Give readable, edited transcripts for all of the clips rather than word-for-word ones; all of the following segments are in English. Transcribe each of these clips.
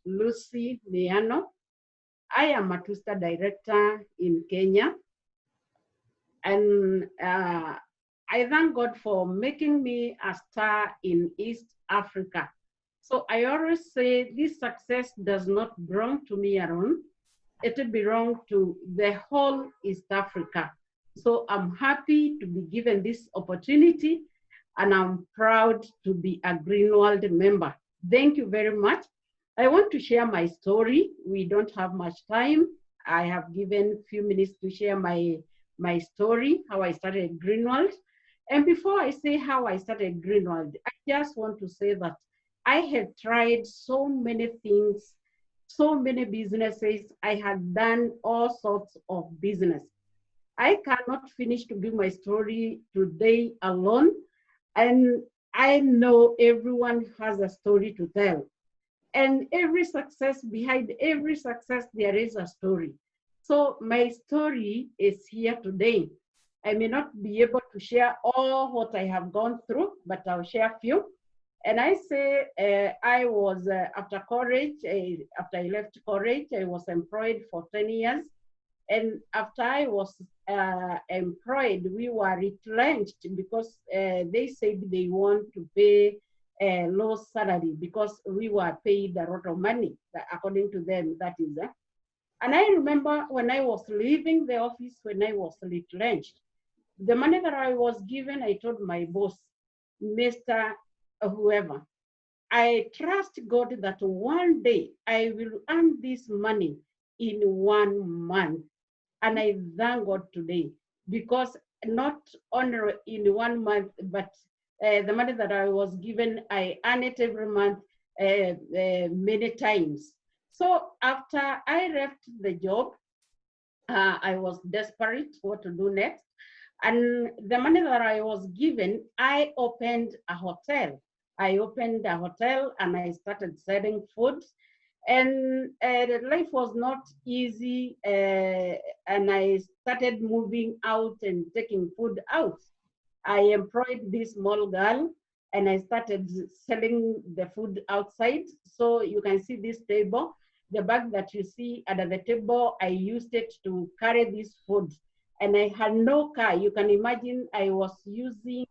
Lucy Miano. I am a two-star director in Kenya. And I thank God for making me a star in East Africa. So I always say this success does not belong to me alone. It belongs to the whole East Africa. So I'm happy to be given this opportunity, and I'm proud to be a Greenworld member. Thank you very much. I want to share my story. We don't have much time. I have given a few minutes to share my story, how I started Greenworld. And before I say how I started Greenworld, I just want to say that I have tried so many things, so many businesses. I have done all sorts of business. I cannot finish to give my story today alone. And I know everyone has a story to tell. And every success, behind every success, there is a story. So my story is here today. I may not be able to share all what I have gone through, but I'll share a few. And I say I was, after college, after I left college, I was employed for 10 years. And after I was employed, we were retrenched because they said they want to pay a low salary because we were paid a lot of money, according to them, that is. And I remember when I was leaving the office, when I was retrenched, the money that I was given, I told my boss, Mr. Whoever, I trust God that one day I will earn this money in 1 month. And I thank God today because not only in 1 month, but the money that I was given, I earn it every month many times. So after I left the job, I was desperate what to do next. And the money that I was given, I opened a hotel. I opened a hotel and I started selling food. And life was not easy. And I started moving out and taking food out. I employed this small girl and I started selling the food outside. So you can see this table, the bag that you see under the table, I used it to carry this food. And I had no car. You can imagine I was using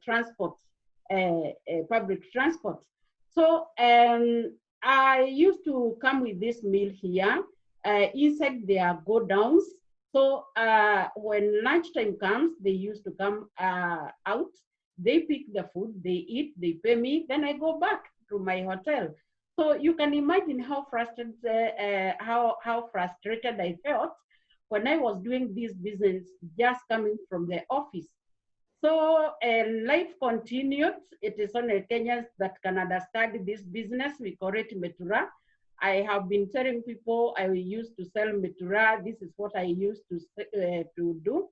transport, public transport. So I used to come with this meal here. Inside there are go downs. So when lunchtime comes, they used to come out. They pick the food, they eat, they pay me, then I go back to my hotel. So you can imagine how frustrated, how frustrated I felt when I was doing this business just coming from the office. So life continued. It is only Kenyans that can understand this business. We call it metura. I have been telling people I used to sell metura. This is what I used to do.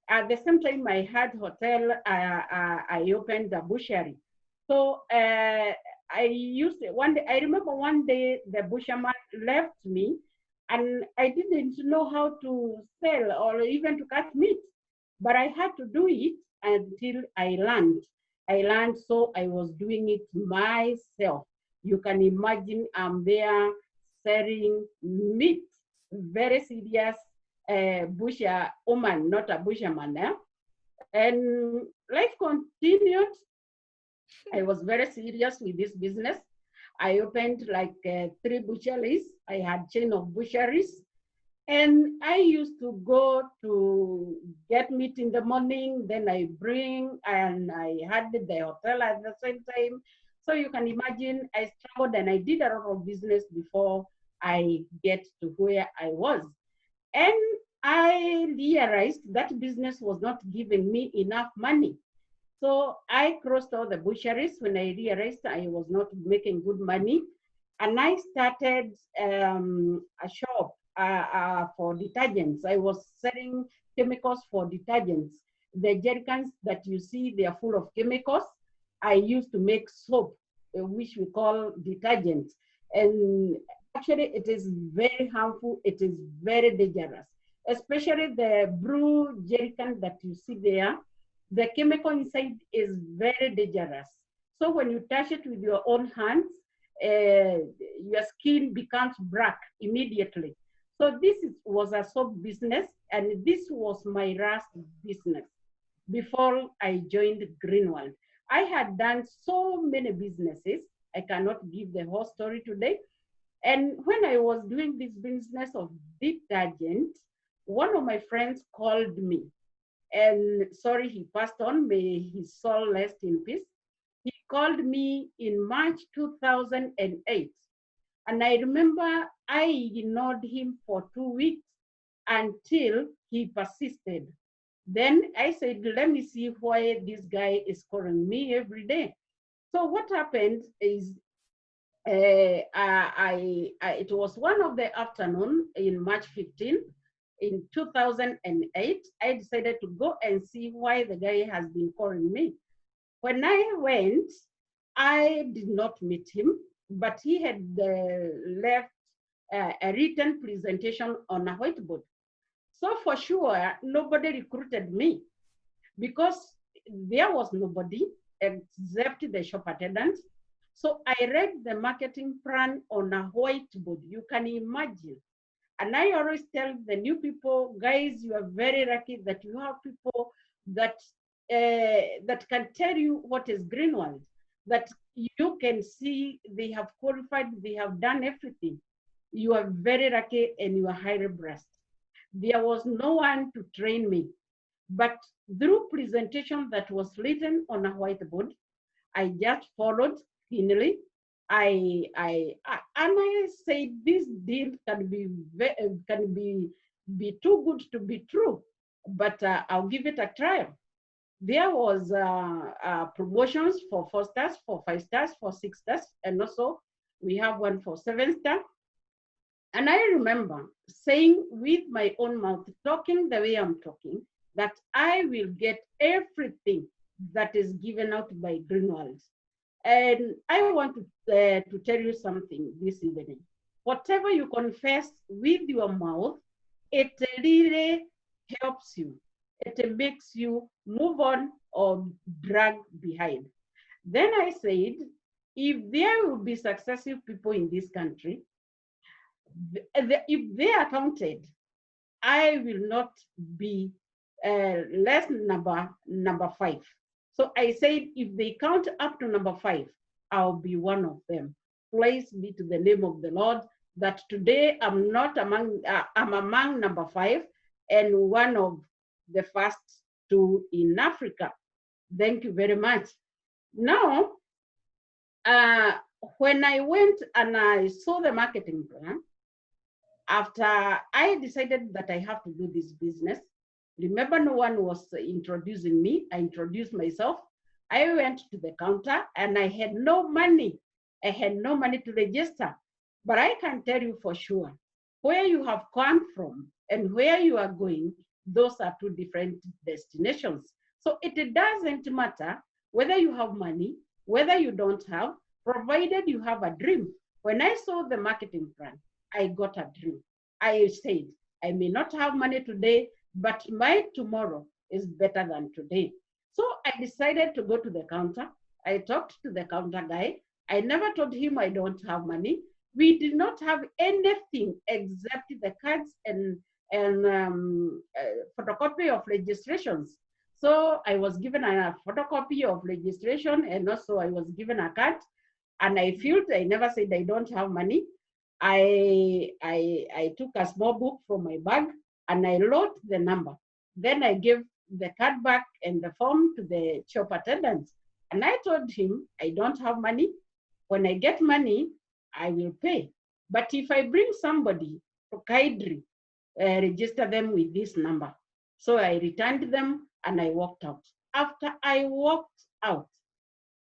At the same time, I had hotel. I opened a butchery. So I used one day. I remember one day the butcherman left me, and I didn't know how to sell or even to cut meat, but I had to do it until I learned. I learned, so I was doing it myself. You can imagine I'm there selling meat, very serious butcher woman, not a butcherman. And life continued. I was very serious with this business. I opened like 3 butcheries. I had chain of butcheries. And I used to go to get meat in the morning, then I bring, and I had the hotel at the same time. So you can imagine I struggled and I did a lot of business before I get to where I was. And I realized that business was not giving me enough money. So I crossed all the butcheries when I realized I was not making good money. And I started a shop for detergents. I was selling chemicals for detergents. The jerrycans that you see, they are full of chemicals. I used to make soap, which we call detergent. And actually, it is very harmful. It is very dangerous, especially the blue jerrycan that you see there. The chemical inside is very dangerous. So when you touch it with your own hands, your skin becomes black immediately. So was a soap business, and this was my last business before I joined Greenworld. I had done so many businesses. I cannot give the whole story today. And when I was doing this business of detergent, one of my friends called me. And sorry, he passed on, may his soul rest in peace. He called me in March 2008. And I remember I ignored him for 2 weeks until he persisted. Then I said, let me see why this guy is calling me every day. So what happened is it was one of the afternoon in March 15 in 2008. I decided to go and see why the guy has been calling me. When I went, I did not meet him, but he had left a written presentation on a whiteboard. So for sure, nobody recruited me because there was nobody except the shop attendant. So I read the marketing plan on a whiteboard. You can imagine. And I always tell the new people, guys, you are very lucky that you have people that that can tell you what is Greenworld, that you can see they have qualified, they have done everything. You are very lucky and you are highly blessed. There was no one to train me, but through presentation that was written on a whiteboard, I just followed keenly. And I said this deal can be too good to be true, but I'll give it a trial. There was promotions for 4 stars, for 5 stars, for 6 stars, and also we have one for 7 star. And I remember saying with my own mouth, talking the way I'm talking, that I will get everything that is given out by Greenworld. And I want to tell you something this evening. Whatever you confess with your mouth, it really helps you. It makes you move on or drag behind. Then I said, if there will be successful people in this country, if they are counted, I will not be less number 5. So I said, if they count up to number 5, I'll be one of them. Praise be to the name of the Lord that today I'm not among, I'm among number 5 and one of the first 2 in Africa. Thank you very much. Now, when I went and I saw the marketing plan, after I decided that I have to do this business, remember no one was introducing me, I introduced myself. I went to the counter and I had no money. I had no money to register. But I can tell you for sure, where you have come from and where you are going, those are 2 different destinations. So it doesn't matter whether you have money, whether you don't have, provided you have a dream. When I saw the marketing plan, I got a dream. I said, I may not have money today, but my tomorrow is better than today. So I decided to go to the counter. I talked to the counter guy. I never told him I don't have money. We did not have anything except the cards and photocopy of registrations. So I was given a photocopy of registration, and also I was given a card. And I felt, I never said I don't have money. I took a small book from my bag and I wrote the number. Then I gave the card back and the form to the shop attendant. And I told him, I don't have money. When I get money, I will pay. But if I bring somebody to kindly register them with this number. So I returned them and I walked out. After I walked out,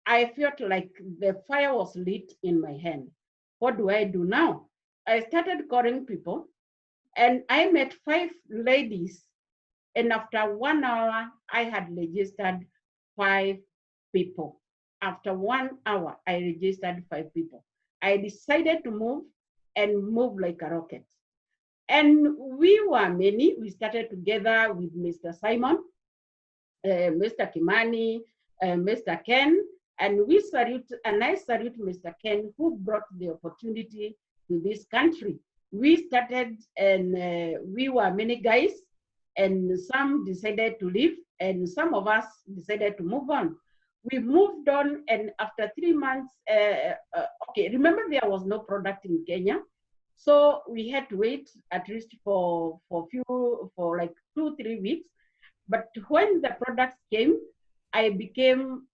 I felt like the fire was lit in my hand. What do I do now? I started calling people and I met 5 ladies. And after 1 hour, I had registered 5 people. After 1 hour, I registered 5 people. I decided to move and move like a rocket. And we were many. We started together with Mr. Simon, Mr. Kimani, Mr. Ken, And I salute Mr. Ken, who brought the opportunity to this country. We started, and we were many guys, and some decided to leave, and some of us decided to move on. We moved on, and after 3 months, okay, remember there was no product in Kenya, so we had to wait at least for like 2-3 weeks. But when the products came, I became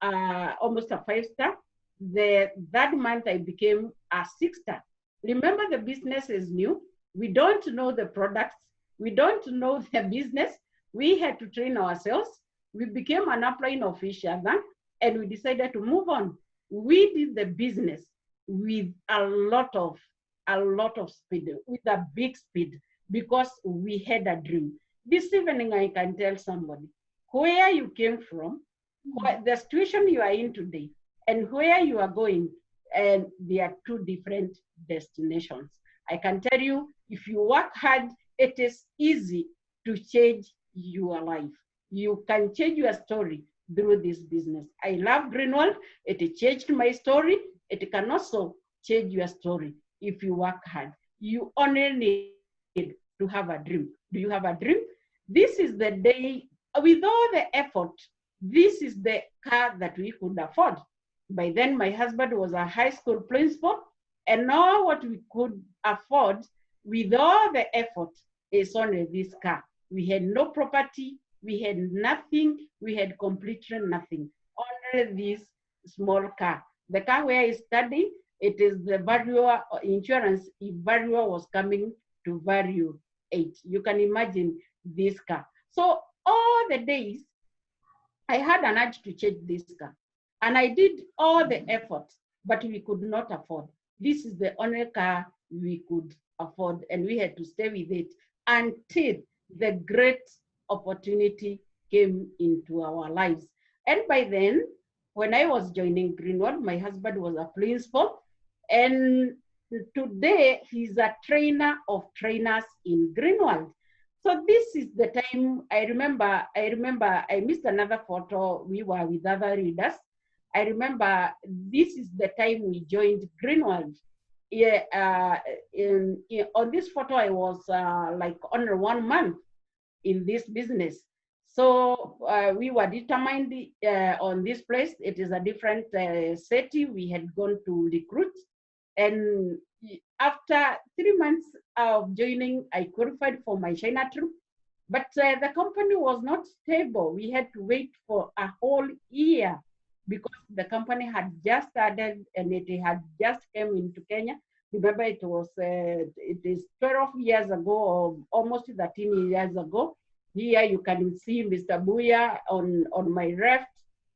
almost a 5-star. The that month I became a 6-star. Remember, the business is new. We don't know the products. We don't know the business. We had to train ourselves. We became an upline of each other, and we decided to move on. We did the business with a lot of speed, with a big speed, because we had a dream. This evening, I can tell somebody where you came from, the situation you are in today, and where you are going, and they are two different destinations. I can tell you, if you work hard, it is easy to change your life. You can change your story through this business. I love Greenworld. It changed my story. It can also change your story if you work hard. You only need to have a dream. Do you have a dream? This is the day, with all the effort, this is the car that we could afford. By then, my husband was a high school principal, and now what we could afford with all the effort is only this car. We had no property, we had nothing, we had completely nothing, only this small car. The car where I study, it is the value insurance if value was coming to value 8. You can imagine this car. So all the days, I had an urge to change this car. And I did all the effort, but we could not afford. This is the only car we could afford, and we had to stay with it until the great opportunity came into our lives. And by then, when I was joining Greenworld, my husband was a principal, and today he's a trainer of trainers in Greenworld. So this is the time. I remember I missed another photo. We were with other readers. I remember this is the time we joined Greenworld. Yeah, on this photo, I was like under 1 month in this business. So we were determined on this place. It is a different city. We had gone to recruit. And after 3 months of joining, I qualified for my China trip. But the company was not stable. We had to wait for a whole year because the company had just started and it had just came into Kenya. Remember, it is 12 years ago, or almost 13 years ago. Here you can see Mr. Buya on my left,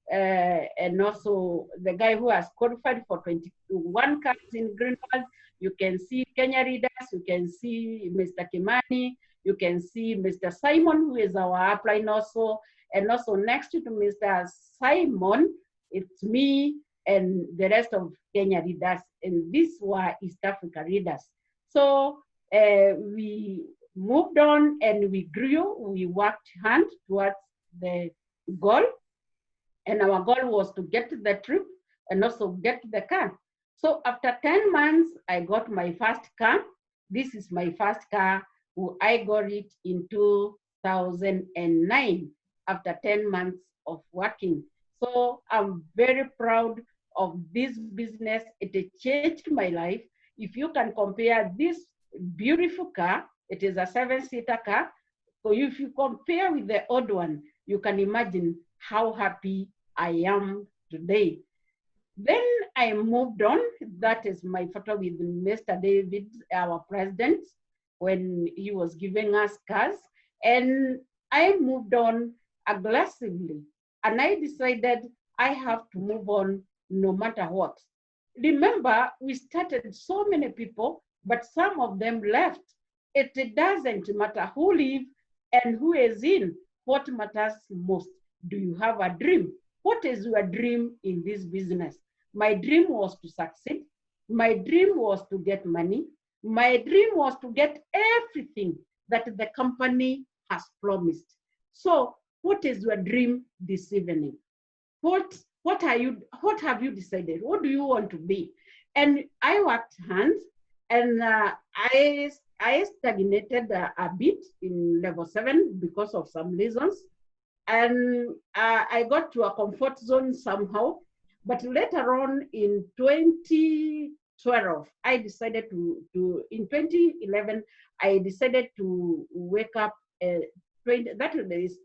and also the guy who has qualified for 21 cups in Greenworld. You can see Kenya Readers, you can see Mr. Kimani, you can see Mr. Simon, who is our upline also, and also next to Mr. Simon, it's me and the rest of Kenya Readers, and these were East Africa Readers. So we moved on and we grew, we worked hard towards the goal, and our goal was to get the trip and also get the car. So after 10 months, I got my first car. This is my first car. I got it in 2009 after 10 months of working. So I'm very proud of this business. It changed my life. If you can compare this beautiful car, it is a 7-seater car. So if you compare with the old one, you can imagine how happy I am today. Then I moved on. That is my photo with Mr. David, our president, when he was giving us cars. And I moved on aggressively. And I decided I have to move on no matter what. Remember, we started so many people, but some of them left. It doesn't matter who leaves and who is in. What matters most? Do you have a dream? What is your dream in this business? My dream was to succeed. My dream was to get money. My dream was to get everything that the company has promised. So what is your dream this evening? What what have you decided? What do you want to be? And I worked hands, and I stagnated a bit in level 7 because of some reasons. And I got to a comfort zone somehow. But later on in 2012, I decided in 2011, I decided to wake up. That is,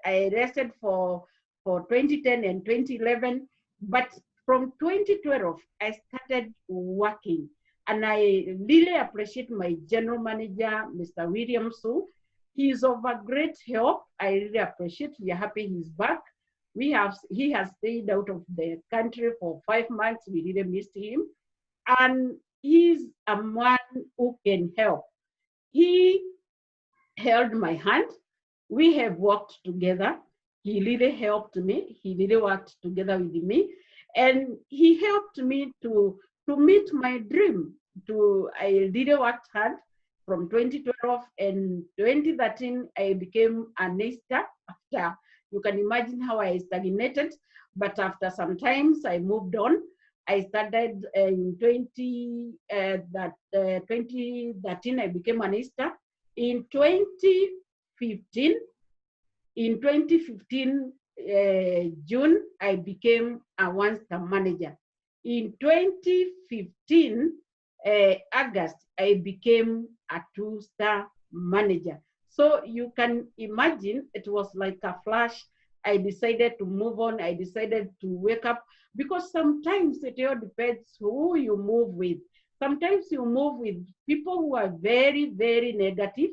I rested for 2010 and 2011. But from 2012, I started working. And I really appreciate my general manager, Mr. William Su. He's of a great help. I really appreciate. We are happy he's back. He has stayed out of the country for 5 months. We really missed him. And he's a man who can help. He held my hand. We have worked together. He really helped me. He really worked together with me. And he helped me to meet my dream. I really worked hard from 2012, and 2013, I became a nester. After, you can imagine how I stagnated, but after some times I moved on. I started in 2013, I became a nester. In 2015, June, I became a one-star manager. In 2015, August, I became a two-star manager. So you can imagine it was like a flash. I decided to move on. I decided to wake up, because sometimes it all depends who you move with. Sometimes you move with people who are very, very negative.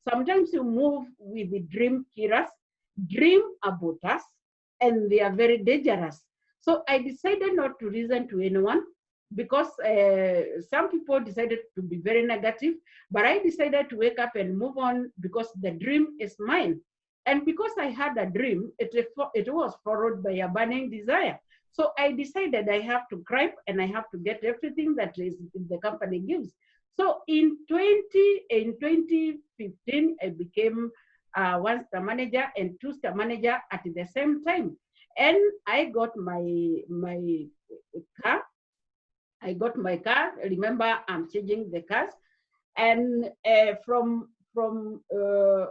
Sometimes you move with the dream killers, dream about us, and they are very dangerous. So I decided not to listen to anyone, because some people decided to be very negative, but I decided to wake up and move on, because the dream is mine. And because I had a dream, it was followed by a burning desire. So I decided I have to climb, and I have to get everything that the company gives. So in 2015, I became one-star manager and two-star manager at the same time. And I got my car. I got my car. Remember, I'm changing the cars. And from the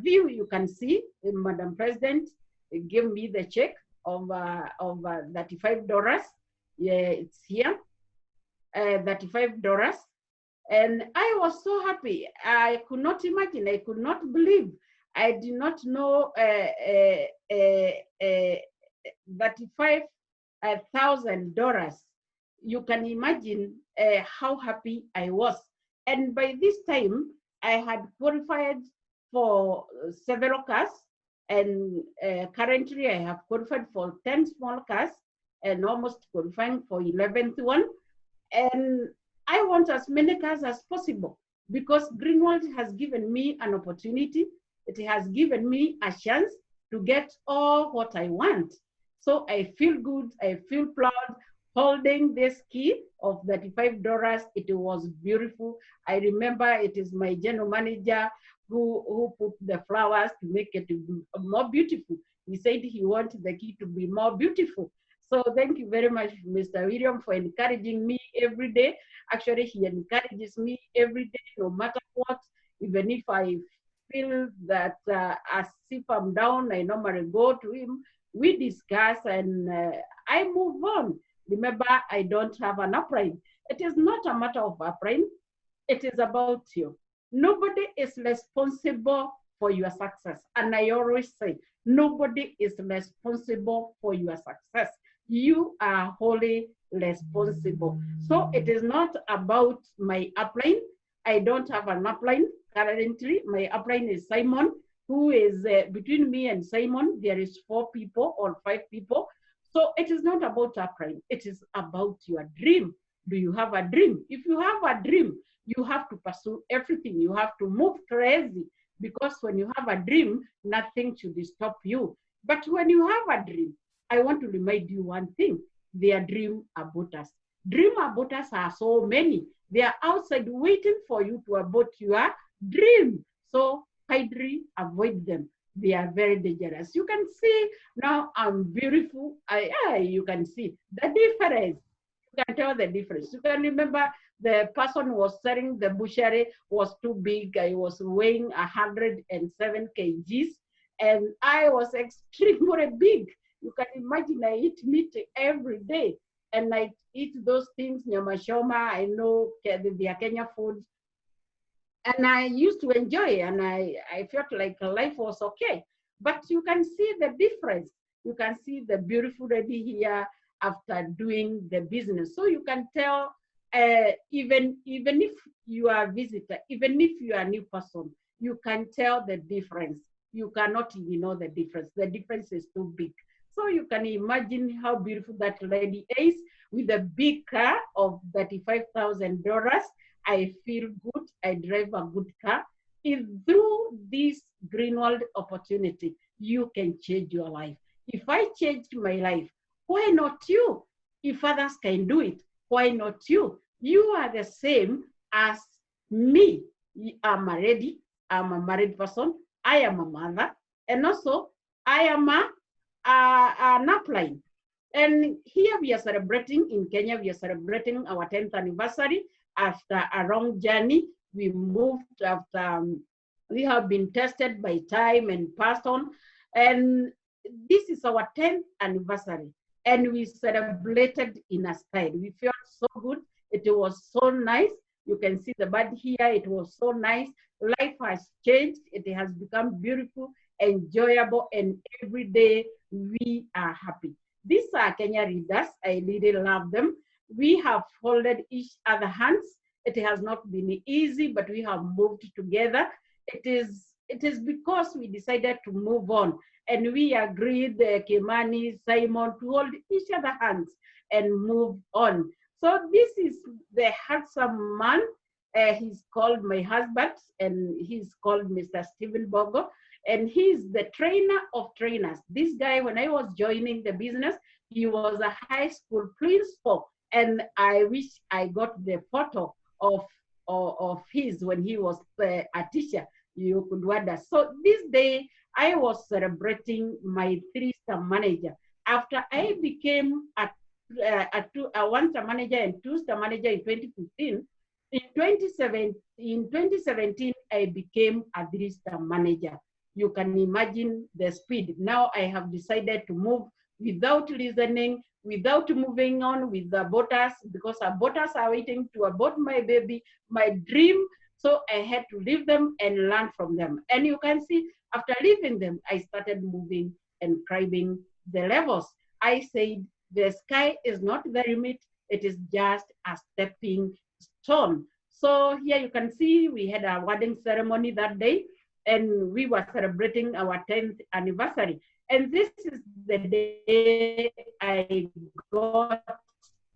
view, you can see Madam President gave me the check of $35. Yeah, it's here, $35. And I was so happy. I could not imagine. I could not believe. I did not know $35,000. You can imagine how happy I was. And by this time, I had qualified for several cars. And currently, I have qualified for 10 small cars and almost qualifying for 11th one. And I want as many cars as possible, because Greenworld has given me an opportunity. It has given me a chance to get all what I want. So I feel good. I feel proud holding this key of $35. It was beautiful. I remember it is my general manager who put the flowers to make it more beautiful. He said he wanted the key to be more beautiful. So thank you very much, Mr. William, for encouraging me every day. Actually, he encourages me every day, no matter what. Even if I feel that as if I'm down, I normally go to him. We discuss, and I move on. Remember, I don't have an upline. It is not a matter of upline. It is about you. Nobody is responsible for your success. And I always say, nobody is responsible for your success. You are wholly responsible. So it is not about my upline. I don't have an upline currently. My upline is Simon, who is between me and Simon, there is 4 people or 5 people. So it is not about upline. It is about your dream. Do you have a dream? If you have a dream, you have to pursue everything. You have to move crazy, because when you have a dream, nothing should stop you. But when you have a dream, I want to remind you one thing. They are dream about us. Dream about us are so many. They are outside waiting for you to abort your dream. So kindly avoid them. they are very dangerous. You can see now I'm beautiful. You can see the difference. You can tell the difference. You can remember the person who was selling the butchery was too big. I was weighing 107 kgs, and I was extremely big. You can imagine I eat meat every day, and I eat those things, nyama choma. I know the Kenya food, and I used to enjoy, and I felt like life was okay. But you can see the difference. You can see the beautiful lady here after doing the business. So you can tell, even if you are a visitor, even if you are a new person, you can tell the difference. You cannot ignore the difference. The difference is too big. So you can imagine how beautiful that lady is with a big car of $35,000. I feel good. I drive a good car. If through this Greenworld opportunity, you can change your life. If I changed my life, why not you? If others can do it, why not you? You are the same as me. I'm married. I'm a married person. I am a mother. And also, I am an upline. And here we are celebrating, in Kenya, we are celebrating our 10th anniversary. After a long journey, we moved after we have been tested by time and passed on. And this is our 10th anniversary. And we celebrated in a style. We felt so good. It was so nice. You can see the bird here. It was so nice. Life has changed. It has become beautiful, enjoyable, and every day we are happy. These are Kenya readers. I really love them. We have folded each other hands. It has not been easy, but we have moved together. It is because we decided to move on, and we agreed, Kimani, Simon, to hold each other hands and move on. So this is the handsome man. He's called my husband, and he's called Mr. Stephen Bogo, and he's the trainer of trainers. This guy, when I was joining the business, he was a high school principal, and I wish I got the photo of his when he was a teacher. You could wonder. So this day, I was celebrating my 3-star manager. After I became a 1-star manager and 2-star manager in 2015, in 2017, I became a 3-star manager. You can imagine the speed. Now I have decided to move without listening, without moving on with the aborters, because aborters are waiting to abort my baby, my dream. So I had to leave them and learn from them. And you can see, after leaving them, I started moving and climbing the levels. I said, the sky is not the limit. It is just a stepping stone. So here you can see we had a wedding ceremony that day, and we were celebrating our 10th anniversary. And this is the day I got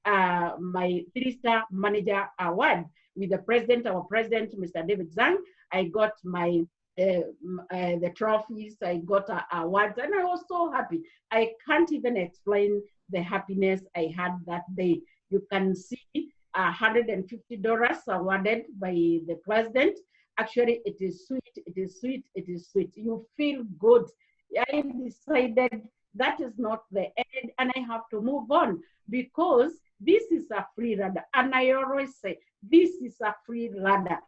my 3-star manager award with the president, our president, Mr. David Zhang. I got my the trophies, I got awards, and I was so happy. I can't even explain the happiness I had that day. You can see $150 awarded by the president. Actually, it is sweet, it is sweet, it is sweet. You feel good. I decided that is not the end, and I have to move on, because this is a free ladder. And I always say, this is a free ladder.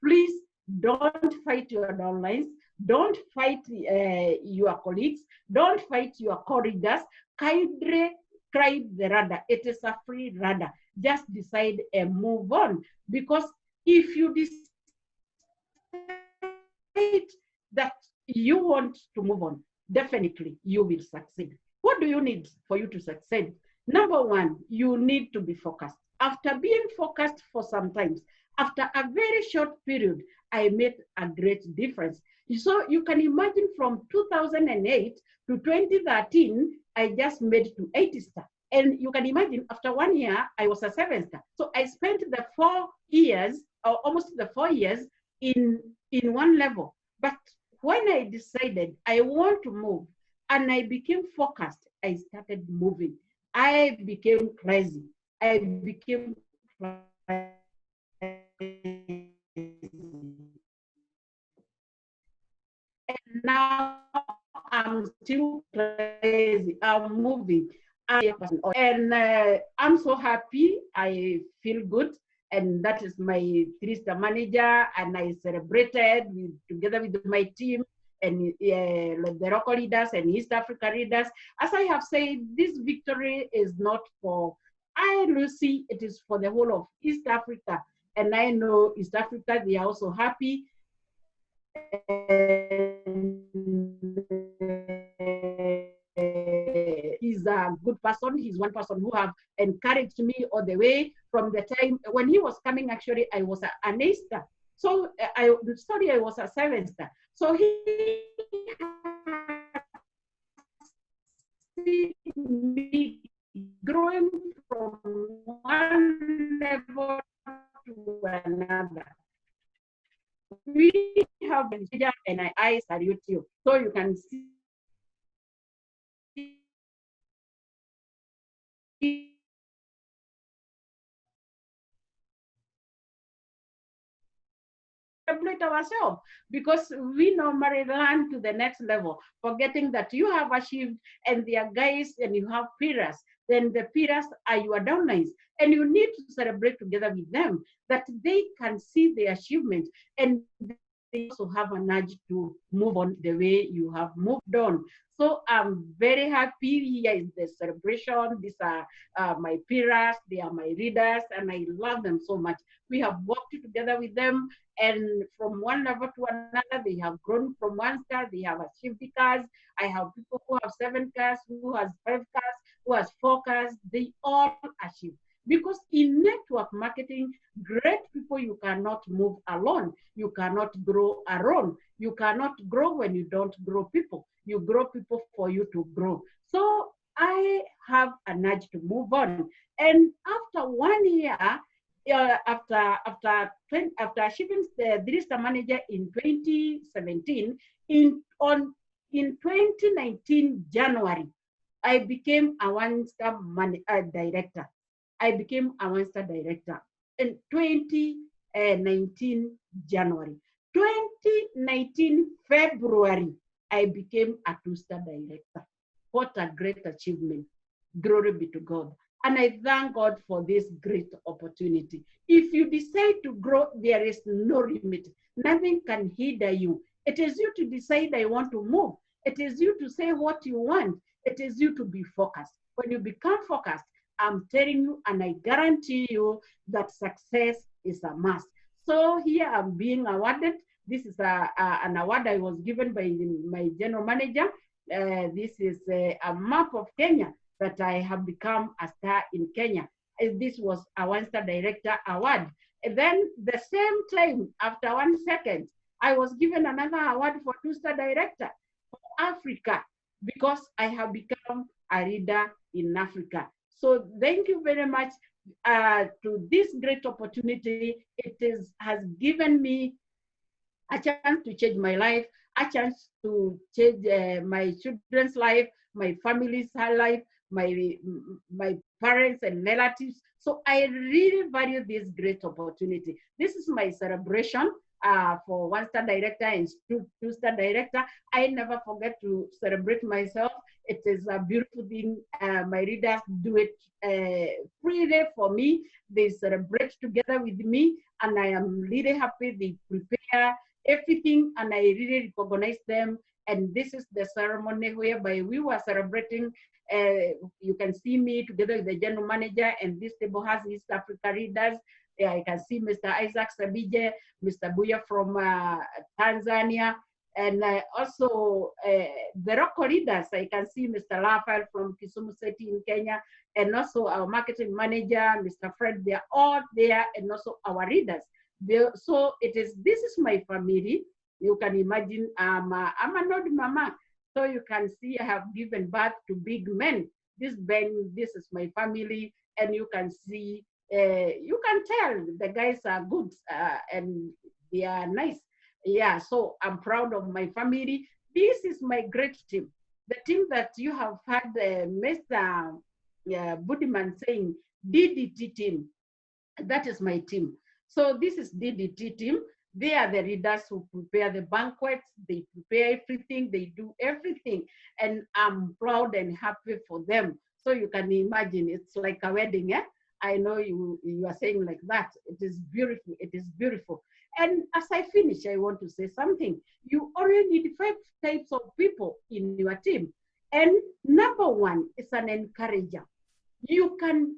Please don't fight your downlines. Don't fight your colleagues. Don't fight your corridors. Kindly climb the ladder. It is a free ladder. Just decide and move on. Because if you decide that you want to move on, definitely you will succeed. What do you need for you to succeed? Number one, you need to be focused. After being focused for some time, after a very short period, I made a great difference. So you can imagine, from 2008 to 2013, I just made to 80-star. And you can imagine, after 1 year, I was a 7-star. So I spent the 4 years, or almost the 4 years, in one level. But when I decided I want to move and I became focused, I started moving. I became crazy. I became crazy. And now I'm still crazy. I'm moving. And I'm so happy. I feel good. And that is my three-star manager. And I celebrated together with my team and the local leaders and East Africa leaders. As I have said, this victory is not for I, Lucy, it is for the whole of East Africa. And I know East Africa, they are also happy. He's a good person. He's one person who have encouraged me all the way from the time when he was coming. Actually, I was an A-star. So I was a 7-star. So he me growing from one level to another. We have and I salute you. So you can see celebrate ourselves because we normally learn to the next level, forgetting that you have achieved and there are guys and you have peers. Then the peers are your downlines, and you need to celebrate together with them that they can see the achievement and they also have an urge to move on the way you have moved on. So I'm very happy. Here is the celebration. These are my peers, they are my readers, and I love them so much. We have worked together with them, and from one level to another, they have grown from 1 star. They have achieved the cars. I have people who have 7 cars, who has 5 cars, who has 4 cars. They all achieve. Because in network marketing, great people you cannot move alone. You cannot grow alone. You cannot grow when you don't grow people. You grow people for you to grow. So I have an urge to move on. And after 1 year, after achieving the digital manager in 2017, in 2019 January, I became a 1-star director. I became a 1-star director in 2019 January. 2019 February, I became a 2-star director. What a great achievement. Glory be to God. And I thank God for this great opportunity. If you decide to grow, there is no limit. Nothing can hinder you. It is you to decide I want to move. It is you to say what you want. It is you to be focused. When you become focused, I'm telling you and I guarantee you that success is a must. So here I'm being awarded. This is an award I was given by my general manager. This is a map of Kenya that I have become a star in Kenya. This was a 1-star director award. And then the same time, after 1 second, I was given another award for 2-star director for Africa because I have become a leader in Africa. So thank you very much to this great opportunity. It has given me a chance to change my life, a chance to change my children's life, my family's life, my parents and relatives. So I really value this great opportunity. This is my celebration for 1-star director and 2-star director. I never forget to celebrate myself. It is a beautiful thing. My readers do it freely for me. They celebrate together with me, and I am really happy. They prepare everything, and I really recognize them. And this is the ceremony whereby we were celebrating. You can see me together with the general manager, and this table has East Africa readers. I can see Mr. Isaac Sabije, Mr. Buya from Tanzania, and also the local leaders. I can see Mr. Rafael from Kisumu City in Kenya, and also our marketing manager, Mr. Fred. They are all there, and also our readers. So this is my family. You can imagine I'm an old mama. So you can see I have given birth to big men. This is my family, and you can see, you can tell the guys are good and they are nice. Yeah, so I'm proud of my family. This is my great team. The team that you have had Mr. Budiman saying, DDT team. That is my team. So this is DDT team. They are the leaders who prepare the banquets, they prepare everything, they do everything. And I'm proud and happy for them. So you can imagine it's like a wedding, eh? I know you are saying like that. It is beautiful. It is beautiful. And as I finish, I want to say something. You already need 5 types of people in your team. And number one is an encourager. You can,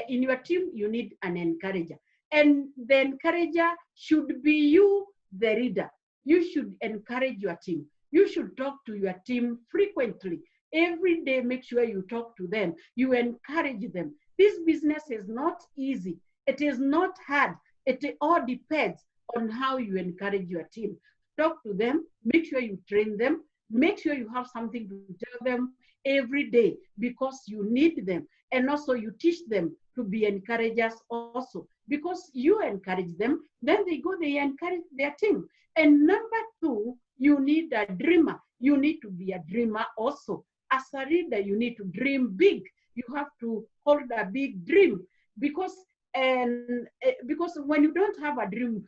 in your team, you need an encourager. And the encourager should be you, the leader. You should encourage your team. You should talk to your team frequently. Every day, make sure you talk to them. You encourage them. This business is not easy. It is not hard. It all depends on how you encourage your team. Talk to them. Make sure you train them. Make sure you have something to tell them every day because you need them. And also you teach them to be encouragers also because you encourage them, then they go, they encourage their team. And number two, you need a dreamer. You need to be a dreamer also. As a leader, you need to dream big. You have to hold a big dream because when you don't have a dream,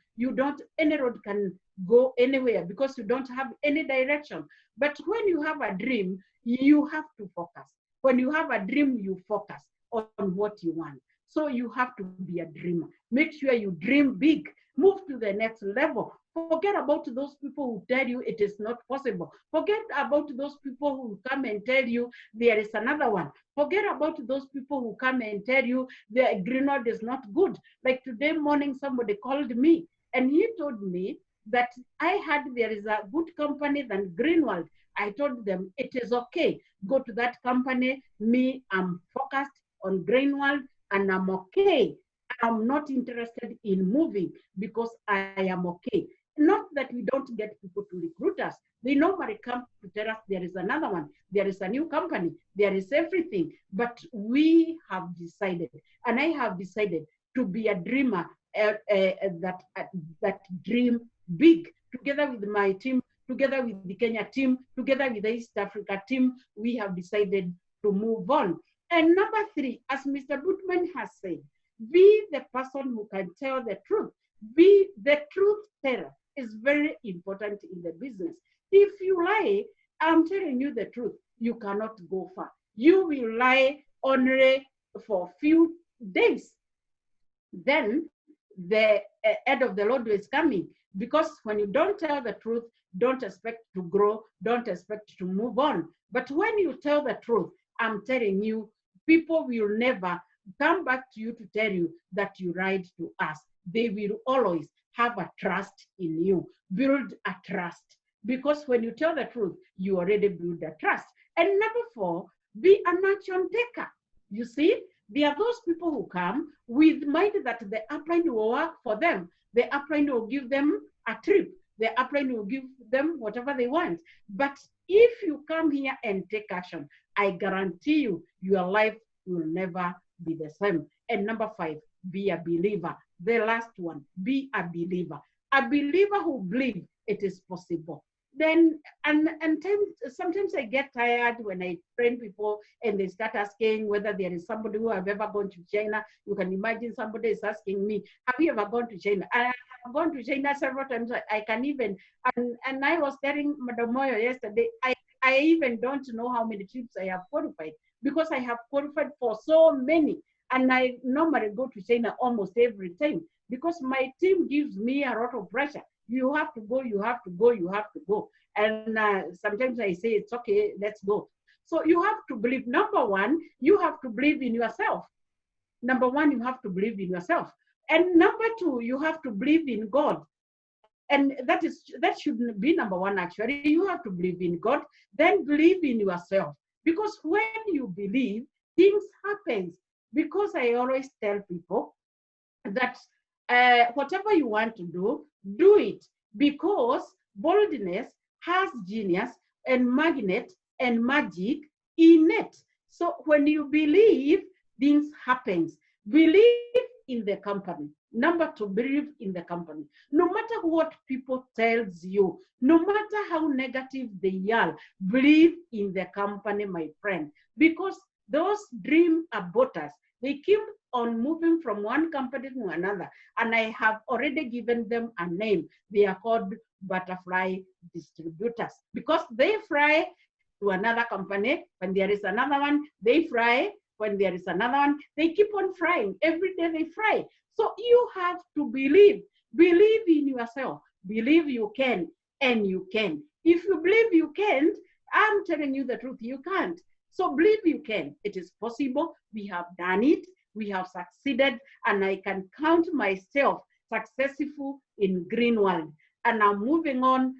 any road can go anywhere because you don't have any direction. But when you have a dream, you have to focus. When you have a dream, you focus on what you want. So you have to be a dreamer. Make sure you dream big. Move to the next level. Forget about those people who tell you it is not possible. Forget about those people who come and tell you there is another one. Forget about those people who come and tell you the Greenworld is not good. Like today morning, somebody called me and he told me that I heard there is a good company than Greenworld. I told them it is okay. Go to that company. Me, I'm focused on Greenworld and I'm okay. I'm not interested in moving because I am okay. Not that we don't get people to recruit us. They normally come to tell us there is another one, there is a new company, there is everything. But we have decided, and I have decided to be a dreamer that dream big. Together with my team, together with the Kenya team, together with the East Africa team, we have decided to move on. And number three, as Mr. Bootman has said, be the person who can tell the truth. Be the truth teller is very important in the business. If you lie, I'm telling you the truth, you cannot go far. You will lie only for a few days. Then the end of the Lord is coming. Because when you don't tell the truth, don't expect to grow, don't expect to move on. But when you tell the truth, I'm telling you, people will never come back to you to tell you that you lied to us. They will always have a trust in you. Build a trust. Because when you tell the truth, you already build a trust. And number four, be an action taker. You see, there are those people who come with mind that the upline will work for them. The upline will give them a trip. The upline will give them whatever they want. But if you come here and take action, I guarantee you, your life will never be the same. And number five, be a believer. The last one, be a believer. A believer who believes it is possible. Then, and sometimes I get tired when I train people and they start asking whether there is somebody who have ever gone to China. You can imagine somebody is asking me, have you ever gone to China? I have gone to China several times. I can even, and I was telling Madam Moyo yesterday, I even don't know how many trips I have qualified because I have qualified for so many. And I normally go to China almost every time because my team gives me a lot of pressure. You have to go, you have to go, you have to go. And sometimes I say, it's okay, let's go. So you have to believe, number one, you have to believe in yourself. Number one, you have to believe in yourself. And number two, you have to believe in God. And that shouldn't be number one, actually. You have to believe in God, then believe in yourself. Because when you believe, things happen. Because I always tell people that whatever you want to do it. Because boldness has genius and magnet and magic in it. So when you believe, things happen. Believe in the company. Number two, believe in the company. No matter what people tells you, no matter how negative they are, believe in the company, my friend. Because those dream abort us, They keep on moving from one company to another. And I have already given them a name. They are called butterfly distributors because they fly to another company. When there is another one, they fly. When there is another one, they keep on flying. Every day they fly. So you have to believe in yourself. Believe you can, and you can. If you believe you can't, I'm telling you the truth, you can't. So believe you can. It is possible. We have done it. We have succeeded, and I can count myself successful in Greenworld. And I'm moving on.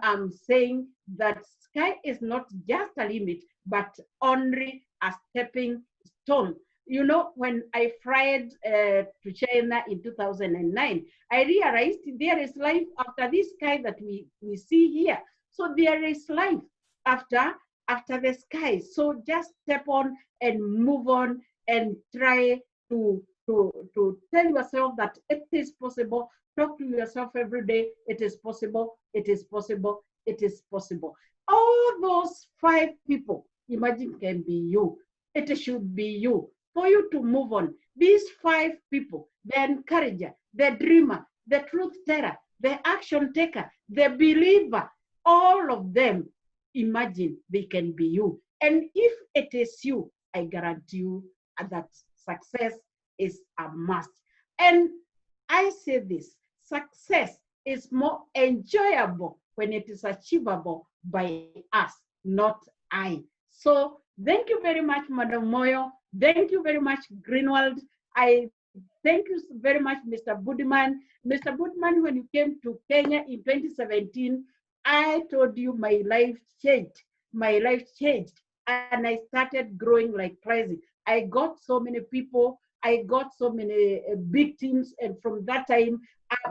I'm saying that sky is not just a limit, but only a stepping stone. You know, when I flied to China in 2009, I realized there is life after this sky that we see here. So there is life after the sky. So just step on and move on and try to tell yourself that it is possible. Talk to yourself every day. It is possible. It is possible. It is possible. All those 5 people, imagine, can be you. It should be you. For you to move on, these 5 people, the encourager, the dreamer, the truth teller, the action taker, the believer, all of them, imagine they can be you. And if it is you, I guarantee you that success is a must. And I say this, success is more enjoyable when it is achievable by us, not I. So thank you very much, Madam Moyo. Thank you very much, Greenworld. I thank you very much, Mr. Budiman. Mr. Budiman, when you came to Kenya in 2017, I told you my life changed. My life changed. And I started growing like crazy. I got so many people. I got so many big teams. And from that time,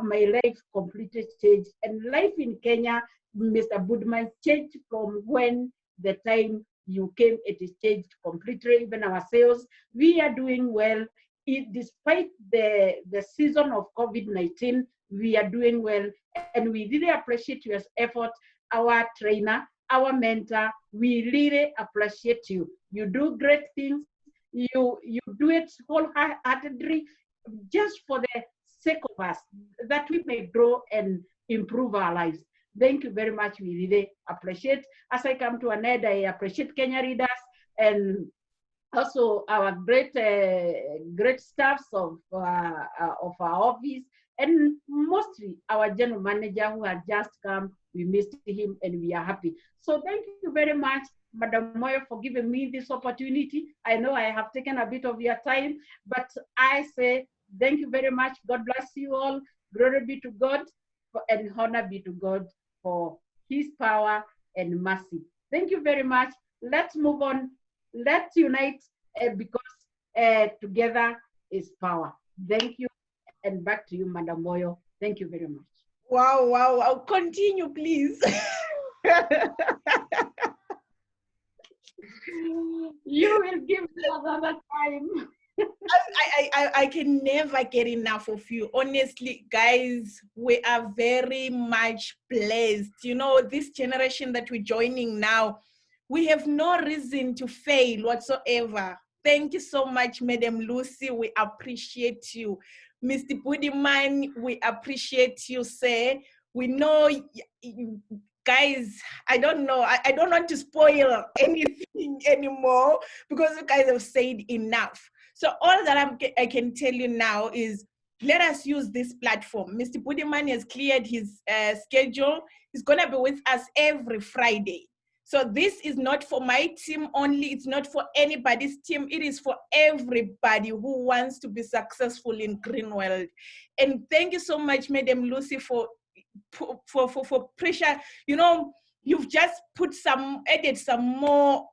my life completely changed. And life in Kenya, Mr. Budiman, changed from when the time you came. It is changed completely. Even our sales, we are doing well. Despite the season of COVID-19, we are doing well. And we really appreciate your effort, our trainer, our mentor. We really appreciate you. You do great things. You do it wholeheartedly just for the sake of us, that we may grow and improve our lives. Thank you very much. We really appreciate. As I come to an end, I appreciate Kenya Readers and also our great staffs of our office, and mostly our general manager who had just come. We missed him and we are happy. So thank you very much, Madam Moyo, for giving me this opportunity. I know I have taken a bit of your time, but I say thank you very much. God bless you all. Glory be to God and honor be to God for his power and mercy. Thank you very much. Let's move on. Let's unite because together is power. Thank you. And back to you, Madam Moyo. Thank you very much. Wow, wow, wow. Continue, please. You will give me another time. I can never get enough of you. Honestly, guys, we are very much blessed. You know, this generation that we're joining now, we have no reason to fail whatsoever. Thank you so much, Madam Lucy. We appreciate you. Mr. Budiman, we appreciate you, sir. We know, guys, I don't know. I don't want to spoil anything anymore because you guys have said enough. So all that I can tell you now is, let us use this platform. Mr. Budiman has cleared his schedule. He's going to be with us every Friday. So this is not for my team only. It's not for anybody's team. It is for everybody who wants to be successful in Greenworld. And thank you so much, Madam Lucy, for pressure. You know, you've just added some more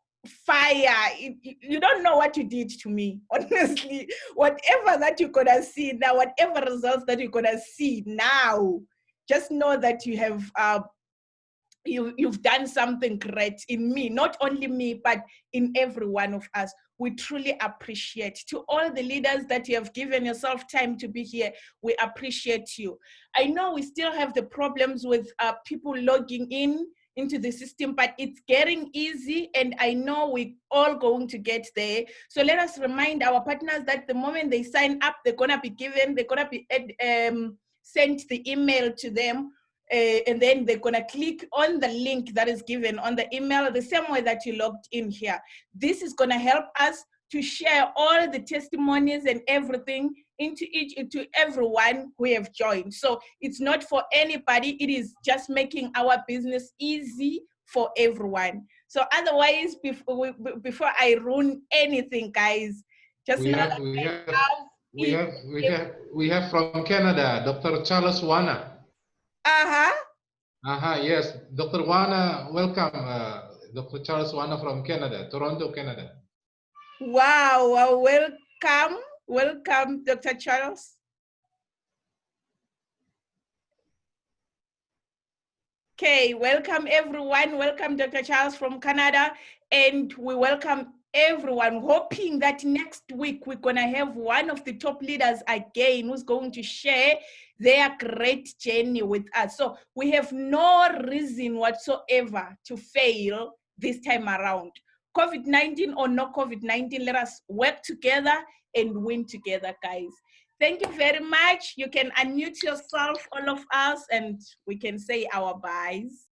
fire. You don't know what you did to me, honestly. Whatever that you're gonna see now, whatever results that you're gonna see now, just know that you have you've done something great in me, not only me, but in every one of us. We truly appreciate. To all the leaders that you have given yourself time to be here, we appreciate you. I know we still have the problems with people logging in into the system, but it's getting easy, and I know we're all going to get there. So let us remind our partners that the moment they sign up, they're gonna be sent the email to them, and then they're gonna click on the link that is given on the email, the same way that you logged in here. This is gonna help us to share all the testimonies and everything into everyone who have joined. So it's not for anybody, it is just making our business easy for everyone. So otherwise, before I ruin anything, guys, just know that we have from Canada, Dr. Charles Wana. Yes, Dr. Wana, welcome. Dr. Charles Wana from Canada, Toronto, Canada. Wow, welcome, Dr. Charles. Okay, welcome everyone. Welcome Dr. Charles from Canada, and we welcome everyone, hoping that next week we're gonna have one of the top leaders again who's going to share their great journey with us. So we have no reason whatsoever to fail this time around. COVID-19 or no COVID-19, let us work together and win together, guys. Thank you very much. You can unmute yourself, all of us, and we can say our byes.